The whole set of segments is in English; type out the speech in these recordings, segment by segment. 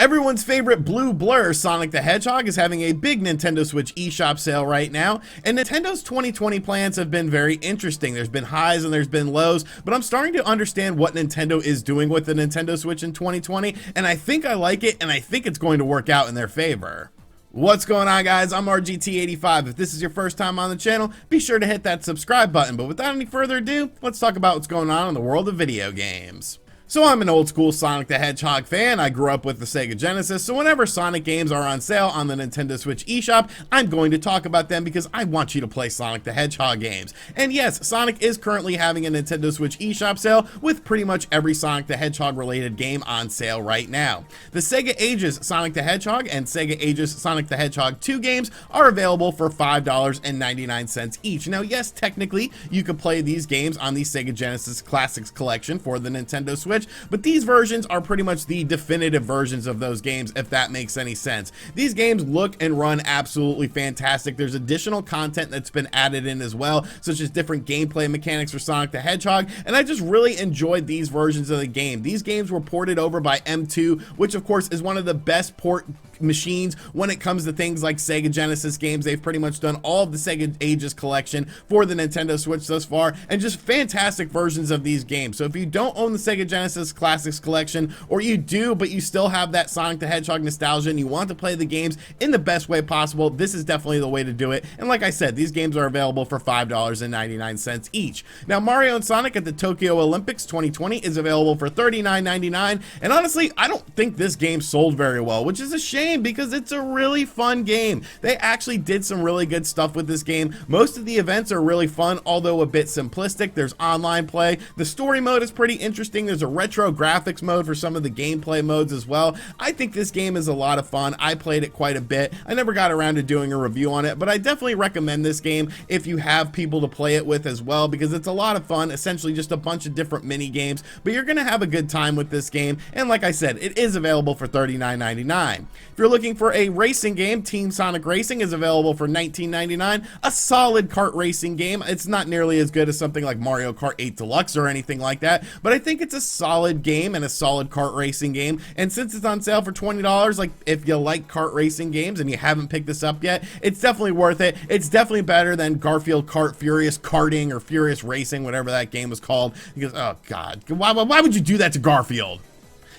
Everyone's favorite blue blur, Sonic the Hedgehog, is having a big Nintendo Switch eShop sale right now, and Nintendo's 2020 plans have been very interesting. There's been highs and there's been lows, but I'm starting to understand what Nintendo is doing with the Nintendo Switch in 2020, and I think I like it, and I think it's going to work out in their favor. What's going on, guys? I'm RGT85. If this is your first time on the channel, be sure to hit that subscribe button, but without any further ado, let's talk about what's going on in the world of video games. So I'm an old school Sonic the Hedgehog fan. I grew up with the Sega Genesis, so whenever Sonic games are on sale on the Nintendo Switch eShop, I'm going to talk about them because I want you to play Sonic the Hedgehog games. And yes, Sonic is currently having a Nintendo Switch eShop sale with pretty much every Sonic the Hedgehog related game on sale right now. The Sega Ages Sonic the Hedgehog and Sega Ages Sonic the Hedgehog 2 games are available for $5.99 each. Now yes, technically you could play these games on the Sega Genesis Classics collection for the Nintendo Switch, but these versions are pretty much the definitive versions of those games, if that makes any sense. These games look and run absolutely fantastic. There's additional content that's been added in as well, such as different gameplay mechanics for Sonic the Hedgehog, and I just really enjoyed these versions of the game. These games were ported over by M2, which of course is one of the best port machines when it comes to things like Sega Genesis games. They've pretty much done all of the Sega Ages collection for the Nintendo Switch thus far, and just fantastic versions of these games. So if you don't own the Sega Genesis Classics collection, or you do but you still have that Sonic the Hedgehog nostalgia and you want to play the games in the best way possible, this is definitely the way to do it. And like I said, these games are available for $5.99 each. Now Mario and Sonic at the Tokyo Olympics 2020 is available for $39.99, and honestly I don't think this game sold very well, which is a shame because it's a really fun game. They actually did some really good stuff with this game. Most of the events are really fun, although a bit simplistic. There's online play. The story mode is pretty interesting. There's a retro graphics mode for some of the gameplay modes as well. I think this game is a lot of fun. I played it quite a bit. I never got around to doing a review on it, but I definitely recommend this game if you have people to play it with as well, because it's a lot of fun. Essentially just a bunch of different mini games, but you're gonna have a good time with this game. And like I said, it is available for $39.99. If you're looking for a racing game, Team Sonic Racing is available for $19.99. A solid kart racing game. It's not nearly as good as something like Mario Kart 8 Deluxe or anything like that, but I think it's a solid game and a solid kart racing game. And since it's on sale for $20, like if you like kart racing games and you haven't picked this up yet, it's definitely worth it. It's definitely better than Garfield Kart Furious Karting or Furious Racing, whatever that game was called. Because, oh God, why would you do that to Garfield?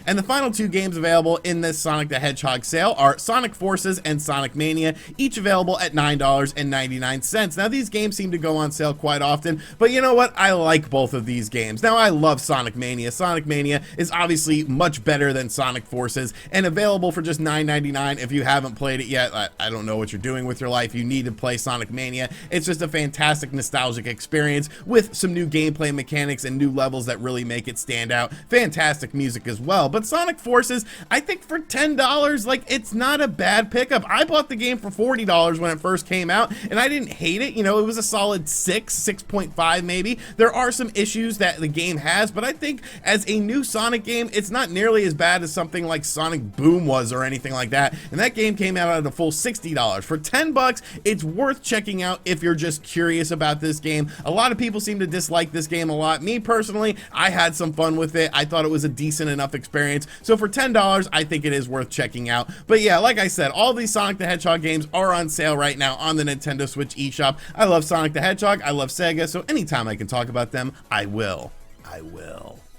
And the final two games available in this Sonic the Hedgehog sale are Sonic Forces and Sonic Mania, each available at $9.99. Now these games seem to go on sale quite often, but you know what? I like both of these games. Now I love Sonic Mania. Sonic Mania is obviously much better than Sonic Forces and available for just $9.99. If you haven't played it yet, I don't know what you're doing with your life. You need to play Sonic Mania. It's just a fantastic nostalgic experience with some new gameplay mechanics and new levels that really make it stand out. Fantastic music as well. But Sonic Forces, I think for $10, like, it's not a bad pickup. I bought the game for $40 when it first came out, and I didn't hate it. You know, it was a solid 6.5 maybe. There are some issues that the game has, but I think as a new Sonic game, it's not nearly as bad as something like Sonic Boom was or anything like that. And that game came out at a full $60. For $10, it's worth checking out if you're just curious about this game. A lot of people seem to dislike this game a lot. Me personally, I had some fun with it. I thought it was a decent enough experience. So for $10, I think it is worth checking out. But yeah, like I said, all these Sonic the Hedgehog games are on sale right now on the Nintendo Switch eShop. I love Sonic the Hedgehog. I love Sega. So anytime I can talk about them, I will.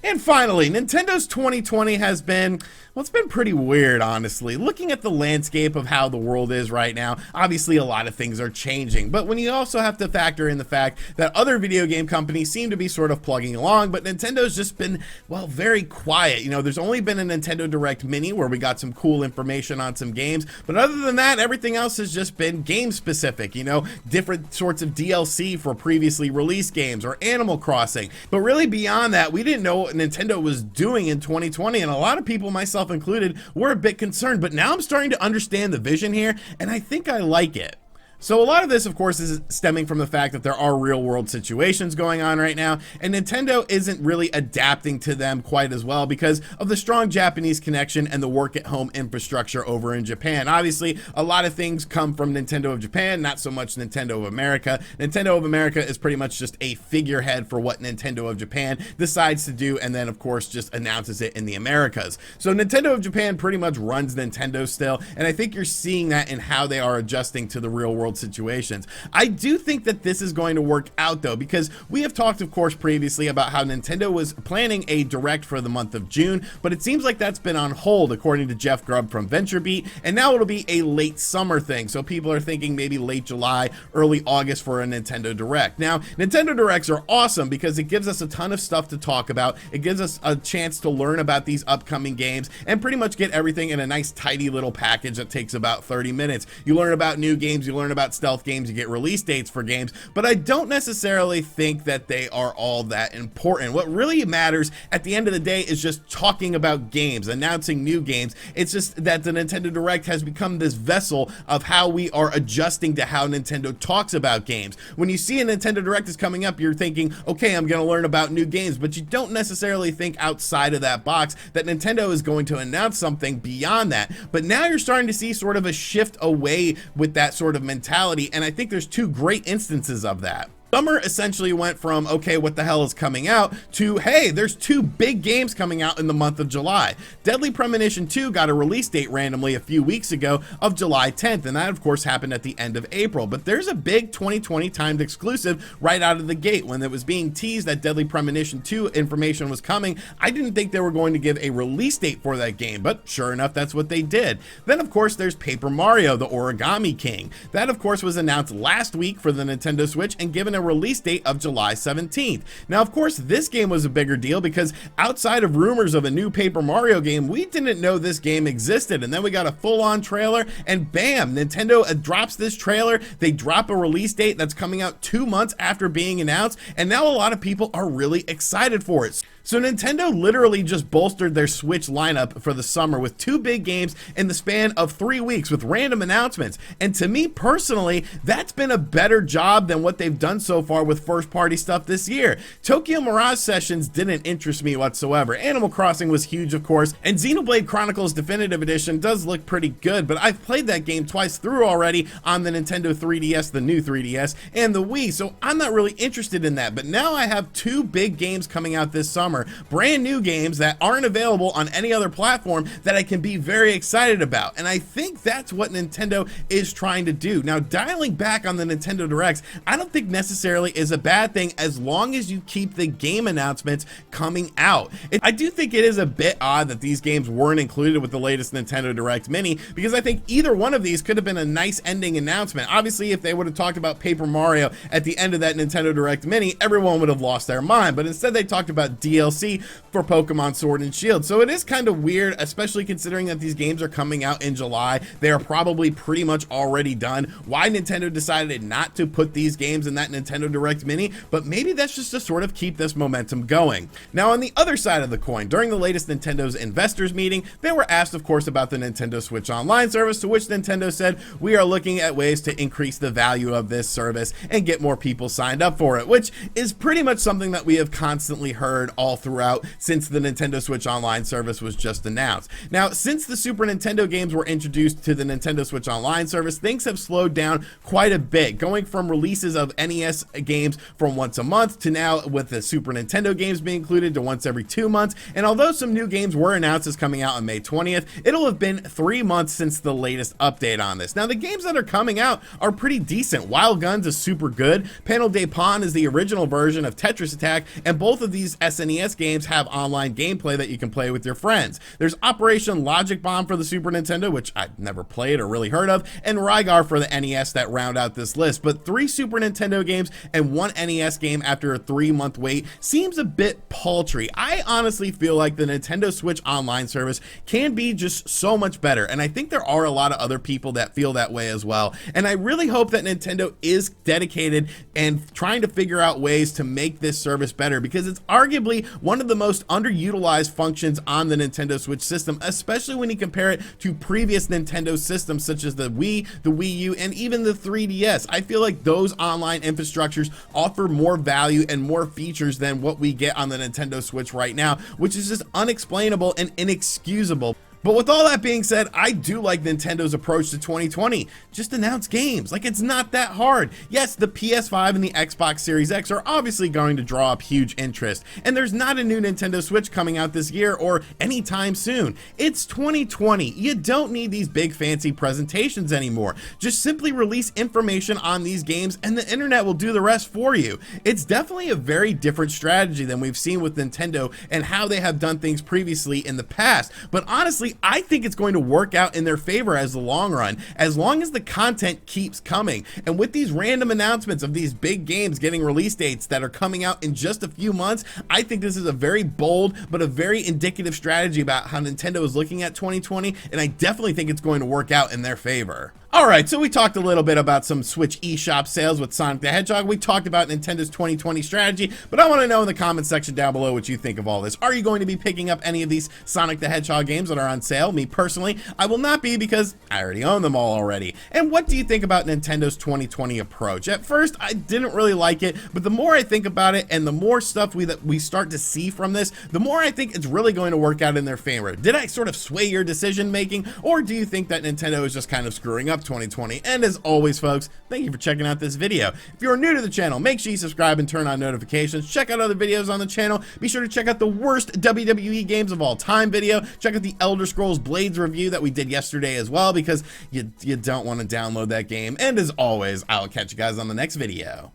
And finally, Nintendo's 2020 has been, well, it's been pretty weird, honestly. Looking at the landscape of how the world is right now, obviously a lot of things are changing, but when you also have to factor in the fact that other video game companies seem to be sort of plugging along, but Nintendo's just been, well, very quiet. You know, there's only been a Nintendo Direct Mini where we got some cool information on some games, but other than that, everything else has just been game specific, you know, different sorts of DLC for previously released games or Animal Crossing. But really beyond that, we didn't know what Nintendo was doing in 2020, and a lot of people, myself included, were a bit concerned, but now I'm starting to understand the vision here, and I think I like it. So a lot of this, of course, is stemming from the fact that there are real world situations going on right now, and Nintendo isn't really adapting to them quite as well because of the strong Japanese connection and the work at home infrastructure over in Japan. Obviously, a lot of things come from Nintendo of Japan, not so much Nintendo of America. Nintendo of America is pretty much just a figurehead for what Nintendo of Japan decides to do, and then of course just announces it in the Americas. So Nintendo of Japan pretty much runs Nintendo still, and I think you're seeing that in how they are adjusting to the real world situations. I do think that this is going to work out though, because we have talked of course previously about how Nintendo was planning a direct for the month of June, but it seems like that's been on hold according to Jeff Grubb from VentureBeat, and now it'll be a late summer thing. So people are thinking maybe late July, early August for a Nintendo Direct. Now, Nintendo Directs are awesome because it gives us a ton of stuff to talk about. It gives us a chance to learn about these upcoming games and pretty much get everything in a nice tidy little package that takes about 30 minutes. You learn about new games, you learn about stealth games, you get release dates for games, but I don't necessarily think that they are all that important. What really matters at the end of the day is just talking about games, announcing new games. It's just that the Nintendo Direct has become this vessel of how we are adjusting to how Nintendo talks about games. When you see a Nintendo Direct is coming up, you're thinking, okay, I'm gonna learn about new games, but you don't necessarily think outside of that box that Nintendo is going to announce something beyond that. But now you're starting to see sort of a shift away with that sort of mentality, and I think there's two great instances of that. Summer essentially went from, okay, what the hell is coming out, to, hey, there's two big games coming out in the month of July. Deadly Premonition 2 got a release date randomly a few weeks ago of July 10th, and that of course happened at the end of April. But there's a big 2020 timed exclusive right out of the gate. When it was being teased that Deadly Premonition 2 information was coming, I didn't think they were going to give a release date for that game, but sure enough, that's what they did. Then of course there's Paper Mario, the Origami King. That of course was announced last week for the Nintendo Switch and given a release date of July 17th. Now, of course, this game was a bigger deal because outside of rumors of a new Paper Mario game, we didn't know this game existed. And then we got a full-on trailer and bam, Nintendo drops this trailer. They drop a release date that's coming out 2 months after being announced. And now a lot of people are really excited for it. So Nintendo literally just bolstered their Switch lineup for the summer with two big games in the span of 3 weeks with random announcements. And to me personally, that's been a better job than what they've done so far with first party stuff this year. Tokyo Mirage Sessions didn't interest me whatsoever. Animal Crossing was huge, of course, and Xenoblade Chronicles Definitive Edition does look pretty good, but I've played that game twice through already on the Nintendo 3DS, the new 3DS, and the Wii, so I'm not really interested in that. But now I have two big games coming out this summer, brand new games that aren't available on any other platform that I can be very excited about. And I think that's what Nintendo is trying to do. Now, dialing back on the Nintendo Directs, I don't think necessarily is a bad thing as long as you keep the game announcements coming out. I do think it is a bit odd that these games weren't included with the latest Nintendo Direct Mini, because I think either one of these could have been a nice ending announcement. Obviously, if they would have talked about Paper Mario at the end of that Nintendo Direct Mini, everyone would have lost their mind. But instead, they talked about DLC for Pokemon Sword and Shield. So it is kind of weird, especially considering that these games are coming out in July. They are probably pretty much already done. Why Nintendo decided not to put these games in that Nintendo Direct Mini, but maybe that's just to sort of keep this momentum going. Now, on the other side of the coin, during the latest Nintendo's investors meeting, they were asked, of course, about the Nintendo Switch Online service, to which Nintendo said, we are looking at ways to increase the value of this service and get more people signed up for it, which is pretty much something that we have constantly heard all throughout since the Nintendo Switch Online service was just announced. Now, since the Super Nintendo games were introduced to the Nintendo Switch Online service, things have slowed down quite a bit, going from releases of NES games from once a month to now with the Super Nintendo games being included to once every 2 months. And although some new games were announced as coming out on May 20th, it'll have been 3 months since the latest update on this. Now, the games that are coming out are pretty decent. Wild Guns is super good. Panel de Pon is the original version of Tetris Attack, and both of these SNES games have online gameplay that you can play with your friends. There's Operation Logic Bomb for the Super Nintendo, which I've never played or really heard of, and Rygar for the NES that round out this list. But 3 Super Nintendo games and 1 NES game after a 3-month wait seems a bit paltry. I honestly feel like the Nintendo Switch Online service can be just so much better, and I think there are a lot of other people that feel that way as well. And I really hope that Nintendo is dedicated and trying to figure out ways to make this service better, because it's arguably one of the most underutilized functions on the Nintendo Switch system, especially when you compare it to previous Nintendo systems such as the Wii, the Wii U, and even the 3DS. I feel like those online infrastructures offer more value and more features than what we get on the Nintendo Switch right now, which is just unexplainable and inexcusable. But with all that being said, I do like Nintendo's approach to 2020. Just announce games. Like, it's not that hard. Yes, the PS5 and the Xbox Series X are obviously going to draw up huge interest, and there's not a new Nintendo Switch coming out this year or anytime soon. It's 2020. You don't need these big fancy presentations anymore. Just simply release information on these games and the internet will do the rest for you. It's definitely a very different strategy than we've seen with Nintendo and how they have done things previously in the past. But honestly, I think it's going to work out in their favor as the long run, as long as the content keeps coming. And with these random announcements of these big games getting release dates that are coming out in just a few months, I think this is a very bold but a very indicative strategy about how Nintendo is looking at 2020, and I definitely think it's going to work out in their favor. Alright, so we talked a little bit about some Switch eShop sales with Sonic the Hedgehog. We talked about Nintendo's 2020 strategy, but I want to know in the comments section down below what you think of all this. Are you going to be picking up any of these Sonic the Hedgehog games that are on sale? Me personally, I will not be because I already own them all already. And what do you think about Nintendo's 2020 approach? At first, I didn't really like it, but the more I think about it and the more stuff we start to see from this, the more I think it's really going to work out in their favor. Did I sort of sway your decision making, or do you think that Nintendo is just kind of screwing up 2020? And as always, folks, thank you for checking out this video. If you're new to the channel, make sure you subscribe and turn on notifications. Check out other videos on the channel. Be sure to check out the worst WWE games of all time video. Check out the Elder Scrolls Blades review that we did yesterday as well, because you don't want to download that game. And as always, I'll catch you guys on the next video.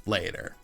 Later.